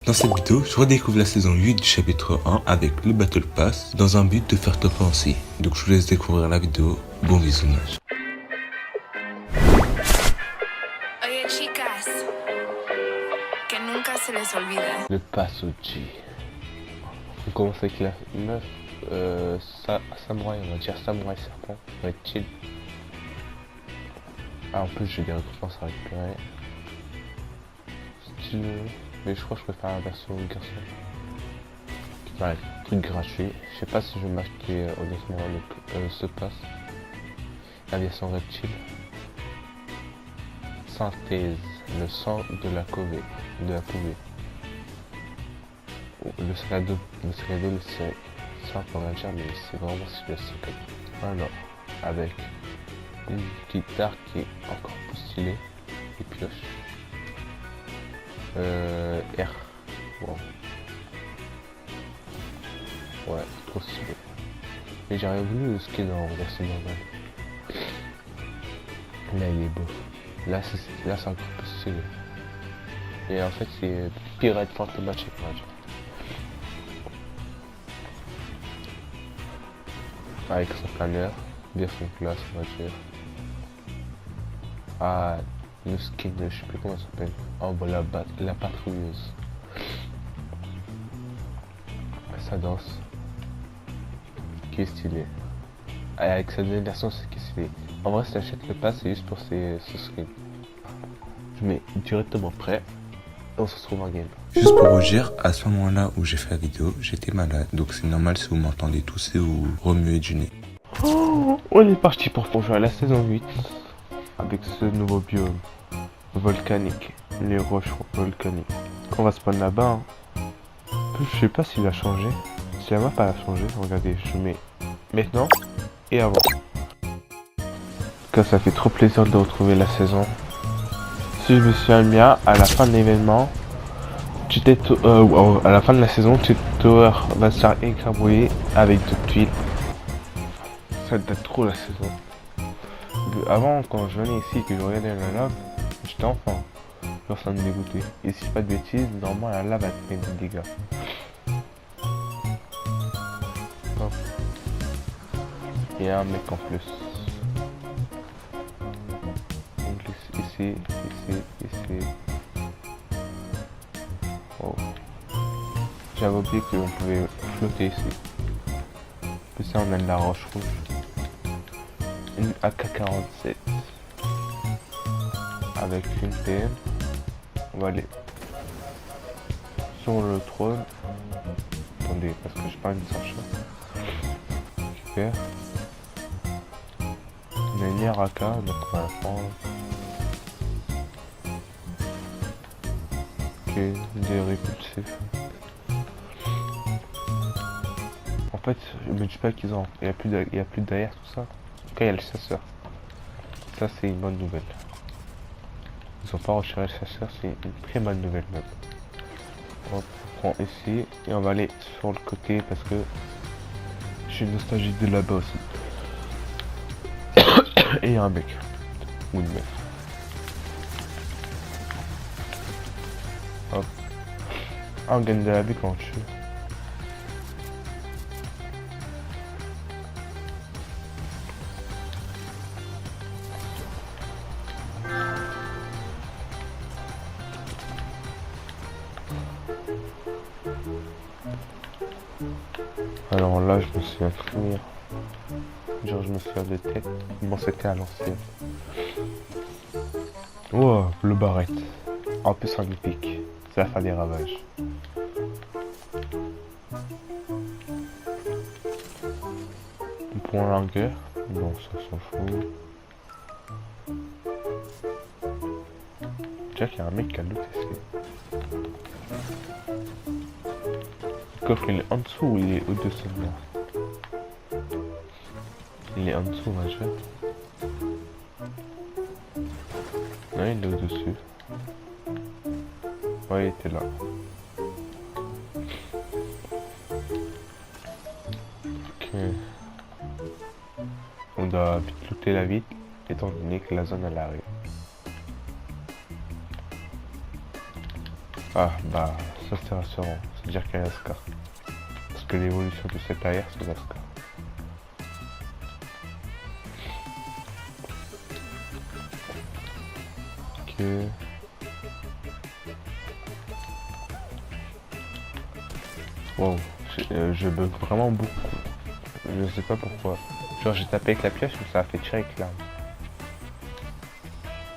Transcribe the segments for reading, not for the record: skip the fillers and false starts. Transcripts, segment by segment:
Dans cette vidéo, je redécouvre la saison 8 du chapitre 1 avec le Battle Pass dans un but de faire top aussi. Donc je vous laisse découvrir la vidéo. Bon visionnage. Oye, chicas, que nunca se les olvide. Le pass au G. On commence avec la meuf samouraï, on va dire samouraï serpent, ça va être chill. Ah, en plus j'ai des récompenses à récupérer. Stylé. Mais je crois que je préfère la version garçon. Ouais, truc gratuit. Je sais pas si je vais m'acheter honnêtement ce pass. La version reptile. Synthèse, le sang de la covée, de la pouvée. Le salado, le c'est simple on va dire, mais c'est vraiment stylé ce code. Alors, avec une guitare qui est encore plus stylée, et pioche. R. Wow. Ouais, trop stylé. Mais j'aurais voulu le skin en version normale. Là il est beau. Là c'est encore plus stylé. Et en fait c'est Pirate Fantomatique on va dire. Avec son planeur, bien son classe on va dire. Ah, le skin, je sais plus comment ça s'appelle. Oh bon, la patrouilleuse. Ça danse. Qui est stylé. Avec cette version c'est qui est stylé. En vrai si t'achètes le pass c'est juste pour ce skin. Je mets directement prêt. Et on se retrouve en game. Juste pour vous dire, à ce moment-là où j'ai fait la vidéo, j'étais malade. Donc c'est normal si vous m'entendez tousser ou remuer du nez. Oh, on est parti pour jouer à la saison 8. Avec ce nouveau biome volcanique. Les roches volcaniques. On va spawn là-bas. Hein. Je sais pas s'il a changé. Si la map a changé, regardez, je mets maintenant et avant. En tout cas, ça fait trop plaisir de retrouver la saison. Si je me souviens bien, à la fin de l'événement, à la fin de la saison, Tower va se faire écrabouiller avec de tuiles. Ça date trop la saison. Avant, quand je venais ici, que je regardais la lave, j'étais enfant. Genre ça me dégoûtait. Et si je pas de bêtises, normalement la lave va te mettre des dégâts. Hop. Il y a un mec en plus. Donc ici. Oh. J'avais oublié qu'on pouvait flotter ici. Puis ça on a de la roche rouge. Une AK-47. Avec une PM. On va aller sur le trône. Attendez, parce que j'ai pas envie de sortir. Super. On a une RAK, donc on va la prendre. Ok, des répulsifs. En fait, je me dis pas qu'ils ont. Il y a plus derrière tout ça. En tout cas, il y a le chasseur. Ça, c'est une bonne nouvelle. Ils ont pas retiré le chasseur, c'est une très bonne nouvelle même. On prend ici et on va aller sur le côté parce que je suis nostalgique de là-bas aussi. Et il y a un mec ou une meuf. Hop. Ah, on gagne de la vie quand on tue. Alors là, je me souviens très bien. Genre, je me souviens de tête. Bon, c'était à l'ancienne. Wow, le barrette. En plus, en épique. Ça va faire des ravages. Pour un longueur. Bon, ça s'en fout. Tiens, qu'il y a un mec qui a looté ici. Le coffre, il est en dessous ou il est au-dessus de moi? Il est en dessous, ma chère. Non, il est au-dessus. Ouais, il était là. Ok. On doit vite looter la ville, étant donné que la zone elle arrive. Ah, bah, ça c'est rassurant. C'est-à-dire qu'il y a Lascar. Parce que l'évolution de cette arrière, c'est Lascar. Ok. Wow. Je bug vraiment beaucoup. Je sais pas pourquoi. Genre, j'ai tapé avec la pioche, mais ça a fait tirer avec l'arme.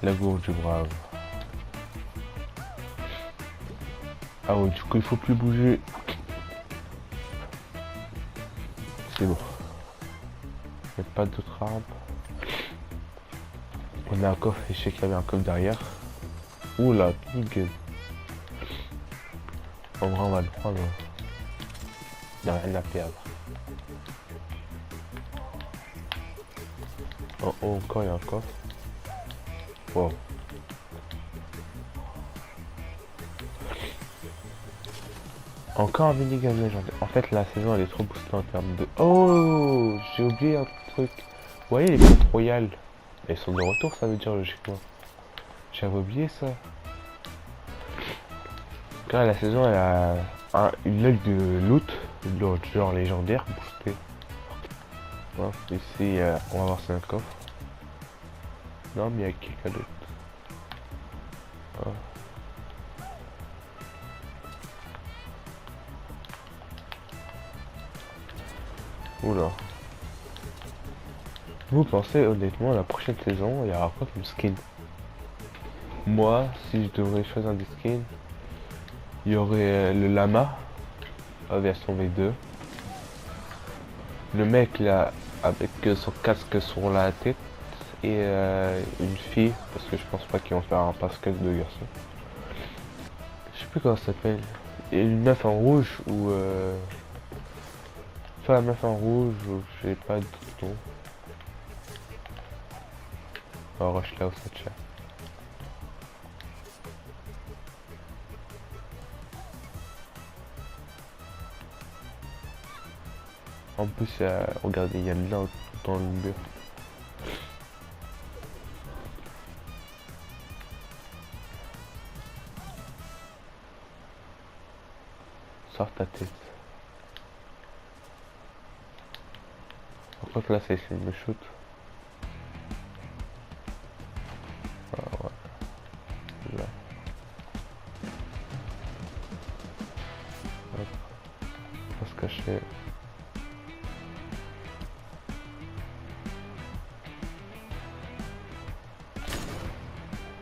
La gourde du brave. Ah ouais, du coup, il faut plus bouger. C'est bon. Il n'y a pas d'autres armes. On a un coffre et je sais qu'il y avait un coffre derrière. Oula, nickel. En vrai, on va le prendre. Il n'y a rien à perdre. En haut encore, il y a un coffre. Wow. Encore un minigun légendaire. En fait, la saison elle est trop boostée en termes de. Oh, j'ai oublié un truc. Vous voyez les potes royales? Elles sont de retour, ça veut dire logiquement. J'avais oublié ça. Car la saison elle a une aile de loot, genre légendaire boosté. Ouais, ici, on va voir si c'est un coffre. Non, mais il y a quelqu'un d'autre. Ah. Oula. Vous pensez honnêtement la prochaine saison il y aura quoi comme skin? Moi, si je devrais choisir des skins, il y aurait le lama version V2. Le mec là avec son casque sur la tête et une fille parce que je pense pas qu'ils vont faire un pascal de garçon. Je sais plus comment ça s'appelle. Et une meuf en rouge ou soit la meuf en rouge ou je sais pas du tout. Oh, rush là où ça tient. En plus, regardez, il y a de là dans le mur. Sors ta tête. Par contre, là, ça essaie de me shoot. Ah ouais. Là. Hop. On va se cacher.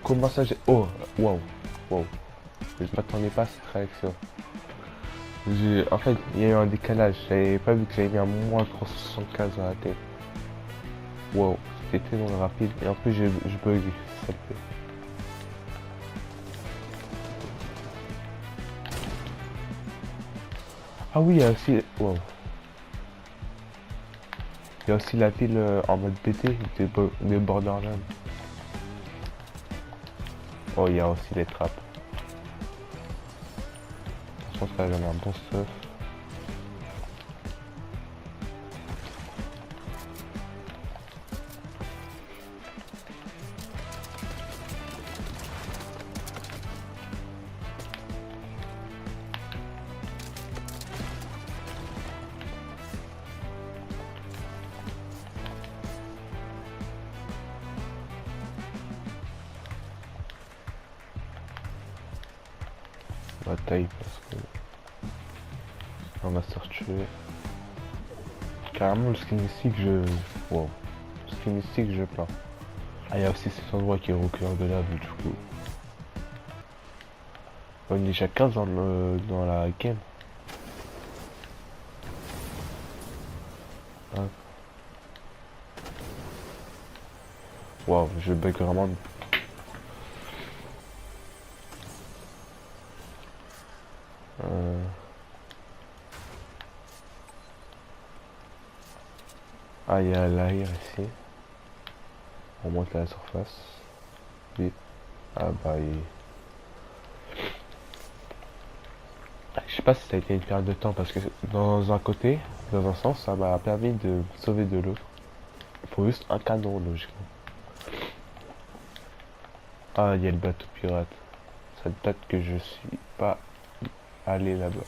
Comment ça j'ai... Oh, wow, wow. Je m'attendais pas à cette réaction. En fait, il y a eu un décalage. J'avais pas vu que j'avais mis un moins 375 à la tête. Wow, c'était tellement rapide. Et en plus, je bug, ça le fait. Ah oui, il y a aussi... Wow. Il y a aussi la ville en mode BT de Borderlands. Oh, il y a aussi les trappes. Je pense qu'elle a un bon stuff. Bataille parce que on va se retuer. Carrément le skin mystique wow. Le skin mystique je plains. Ah il y a aussi cet endroit qui est au cœur de lave du coup. On est déjà 15 dans la game. Hop. Wow, je bug vraiment. Ah, il y a l'air ici. On monte à la surface. Vite. Ah bah je sais pas si ça a été une période de temps parce que dans un côté, dans un sens, ça m'a permis de sauver de l'autre. Il faut juste un canon logiquement. Ah, il y a le bateau pirate. Ça date que je suis pas aller là-bas.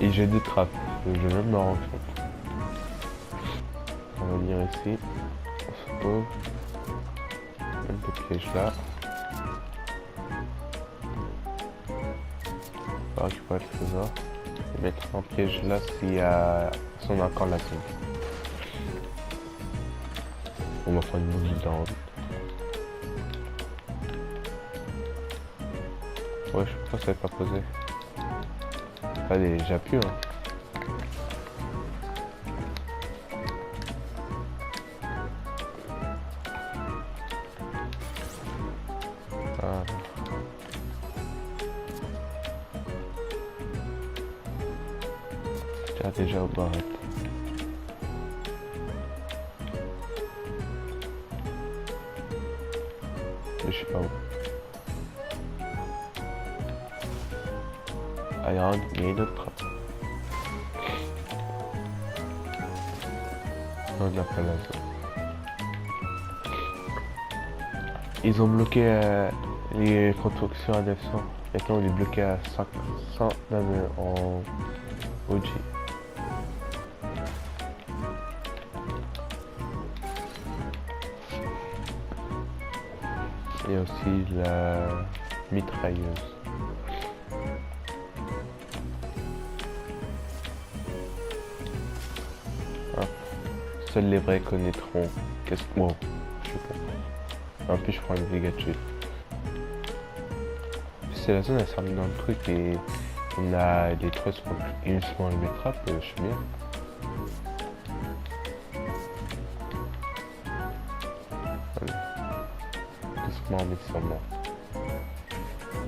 Et j'ai deux trappes, je viens de me rendre compte. On va venir ici, on se pose, un peu de piège là. On va récupérer le trésor et mettre un piège là si on a encore la zone. On va prendre une bougie dans route. Ouais, je pense que ça va pas posé. Allez, j'appuie hein. Ah. Tiens, déjà au barrette. Je sais pas où. Ah, il y a une autre trappe. Non, de la palazzo. Ils ont bloqué les constructions à 900. Maintenant, on est bloqué à 500 en OG. Il y a aussi la mitrailleuse. Ah. Seuls les vrais connaîtront. Qu'est-ce que... Wow, je sais pas. En plus, je prends une dégâts de chute. C'est la zone, elle s'arme dans le truc et on a les trosses pour uniquement les trappes, je suis bien. Doucement mais sûrement.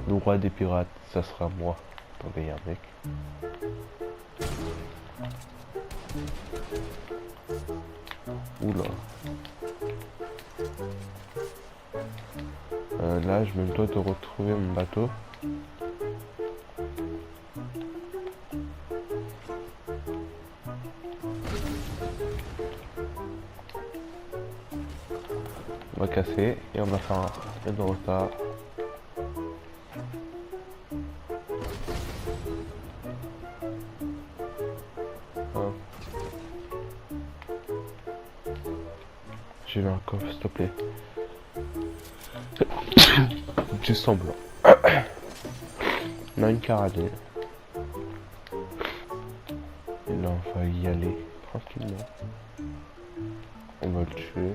Le roi des pirates, ça sera moi. Attendez, y'a un mec. Oula. Là, je me dois de retrouver mon bateau. On va casser et on va faire un peu de retard. J'ai vu un coffre, s'il te plaît. Du semblant. On a une carabine. Et là on va y aller tranquillement. On va le tuer.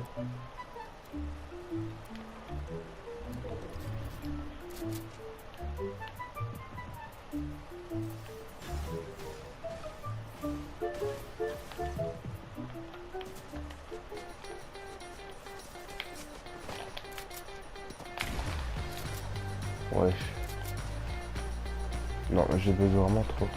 Ouais. Non, j'ai besoin vraiment trop.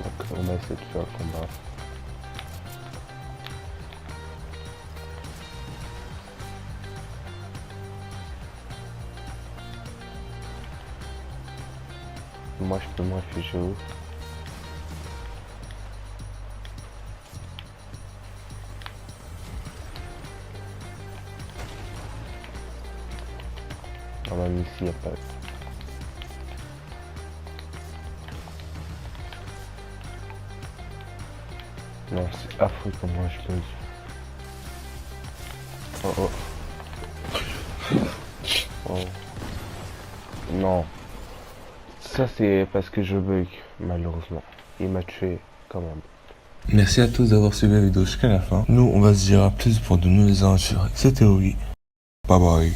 Donc on va essayer de faire le combat. Moi je peux me réfugier où? Ah même ici il n'y a pas. Non c'est affreux comment je peux. Oh oh. Oh. Non. Ça c'est parce que je bug, malheureusement. Il m'a tué quand même. Merci à tous d'avoir suivi la vidéo jusqu'à la fin. Nous, on va se dire à plus pour de nouvelles aventures. C'était Oui. Bye bye.